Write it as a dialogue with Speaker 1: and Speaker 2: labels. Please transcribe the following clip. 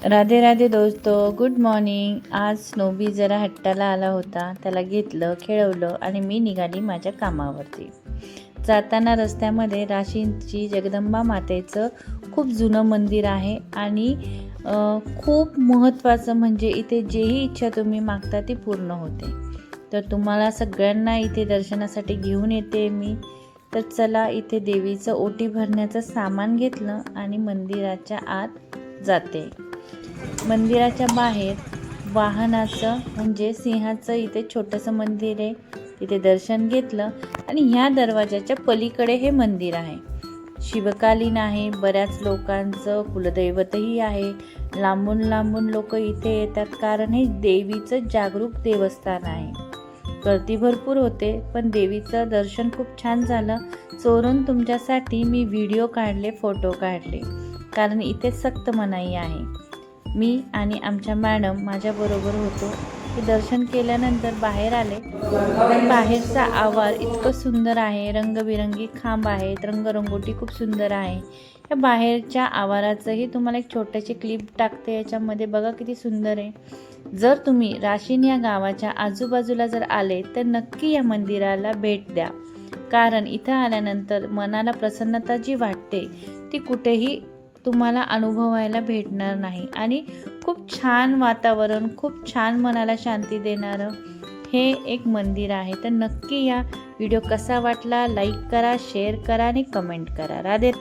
Speaker 1: राधे राधे दोस्तों, good morning. आज snobby जरा हट्टाला आला होता, त्याला घेतलं, खेळवलं आणि मी निघाली माझ्या कामावरती। जाताना रस्त्यामध्ये राशींची जगदंबा मातेचं खूप जुनं मंदिर आहे आणि खूप महत्त्वाचं म्हणजे इथे जेही इच्छा तुम्ही मागता ती पूर्ण होते। तर तुम्हाला सगळ्यांना इथे दर्शनासाठी घेऊन येते मी। तर चला, इथे देवीचं ओटी भरण्याचं सामान घेतलं आणि मंदिराच्या आत जाते। मंदिराच्या बाहेर वाहनाचं म्हणजे सिंहाचं इथे छोटंसं मंदिर आहे, तिथे दर्शन घेतलं आणि ह्या दरवाजाच्या पलीकडे हे मंदिर आहे। शिवकालीन आहे, बऱ्याच लोकांचं कुलदैवतही आहे। लांबून लांबून लोक इथे येतात कारण हे देवीचं जागरूक देवस्थान आहे। गर्दी भरपूर होते, पण देवीचं दर्शन खूप छान झालं। चोरून तुमच्यासाठी मी व्हिडिओ काढले, फोटो काढले, कारण इथे सक्त मनाई आहे। मी आणि आमच्या मॅडम माझ्याबरोबर होतो। हे दर्शन केल्यानंतर बाहेर आले, तर बाहेरचा आवार इतकं सुंदर आहे, रंगबिरंगी खांब आहेत, रंगरंगोटी खूप सुंदर आहे। या बाहेरच्या आवाराचंही तुम्हाला एक छोटीशी क्लिप टाकते, याच्यामध्ये बघा किती सुंदर आहे। जर तुम्ही राशीन या गावाच्या आजूबाजूला जर आले तर नक्की या मंदिराला भेट द्या, कारण इथं आल्यानंतर मनाला प्रसन्नता जी वाटते ती कुठेही तुम्हाला अनुभवायला भेटणार नाही। आणि खूप छान वातावरण, खूप छान मनाला शांती देणारं हे एक मंदिर आहे। तर नक्की या व्हिडिओ कसा वाटला लाईक करा, शेअर करा आणि कमेंट करा। राधे।